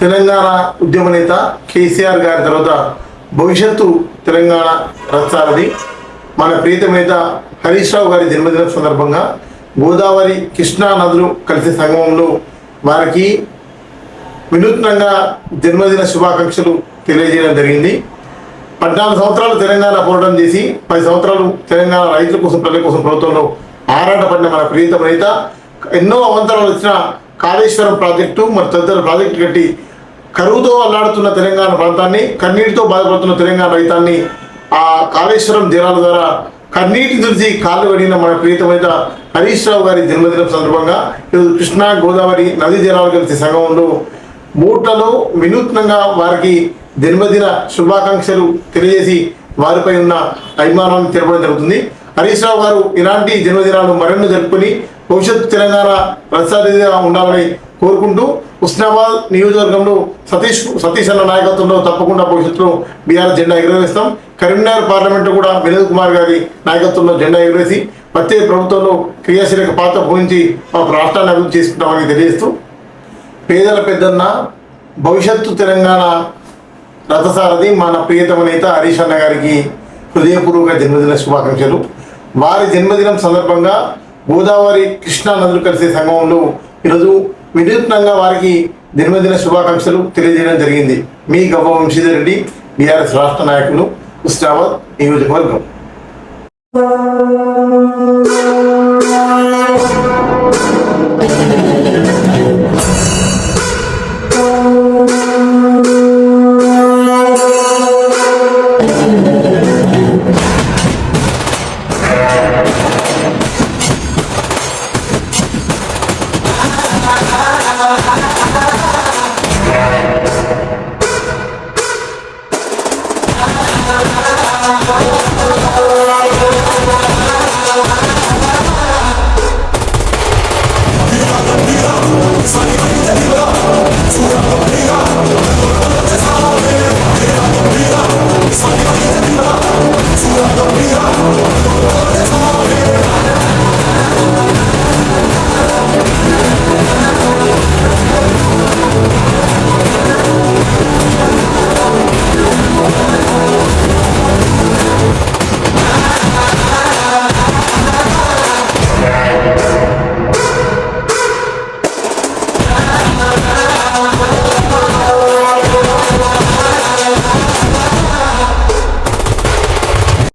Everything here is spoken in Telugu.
తెలంగాణ ఉద్యమ నేత కేసీఆర్ గారి తర్వాత భవిష్యత్తు తెలంగాణ రథసారథి మన ప్రీతమ నేత హరీష్ రావు గారి జన్మదినం సందర్భంగా గోదావరి కృష్ణా నదులు కలిసే సంగమంలో వారికి వినూత్నంగా జన్మదిన శుభాకాంక్షలు తెలియజేయడం జరిగింది. 14 సంవత్సరాలు తెలంగాణ పోరాటం చేసి 10 సంవత్సరాలు తెలంగాణ రైతుల కోసం ప్రజల కోసం ప్రభుత్వంలో ఆరాటపడిన మన ప్రీతమ నేత ఎన్నో అవంతరాలు వచ్చిన కాళేశ్వరం ప్రాజెక్టు మరి తదితర ప్రాజెక్టు కట్టి కరువుతో అల్లాడుతున్న తెలంగాణ ప్రాంతాన్ని, కన్నీటితో బాధపడుతున్న తెలంగాణ రైతాన్ని ఆ కాళేశ్వరం జలాల ద్వారా కన్నీటి తుడిచి కాళ్ళు కడిగిన మన ప్రీతమైన హరీష్ రావు గారి జన్మదినం సందర్భంగా ఈరోజు కృష్ణా గోదావరి నదీ జలాలు కలిసి సంగమంలో బోట్లలో వినూత్నంగా వారికి జన్మదిన శుభాకాంక్షలు తెలియజేసి వారిపై ఉన్న అభిమానాన్ని తెలపడం జరుగుతుంది. హరీష్ రావు గారు ఇలాంటి జన్మదినాలు మరెన్నో జరుపుకొని భవిష్యత్తు తెలంగాణ రథసారథిగా ఉండాలని కోరుకుంటూ హుస్నాబాద్ నియోజకవర్గంలో సతీష్ అన్న నాయకత్వంలో తప్పకుండా భవిష్యత్తులో బీఆర్ఎస్ జెండా ఎగురవేస్తాం. కరీంనగర్ పార్లమెంటు కూడా వినోద్ కుమార్ గారి నాయకత్వంలో జెండా ఎగురేసి ప్రత్యేక ప్రభుత్వంలో క్రియాశీలక పాత్ర పోయించి మా రాష్ట్రాన్ని అభివృద్ధి చేసుకుంటామని తెలియజేస్తూ పేదల పెద్దన్న భవిష్యత్తు తెలంగాణ రథసారథి మన ప్రియతమ నేత హరీష్ అన్న గారికి హృదయపూర్వక జన్మదిన శుభాకాంక్షలు. వారి జన్మదినం సందర్భంగా గోదావరి కృష్ణా నదులు కలిసే సంగమంలో ఈరోజు వినూత్నంగా వారికి జన్మదిన శుభాకాంక్షలు తెలియజేయడం జరిగింది. మీ గవ్వ వంశీధర్ రెడ్డి, బీఆర్ఎస్ రాష్ట్ర నాయకులు, హుస్నాబాద్ నియోజకవర్గం.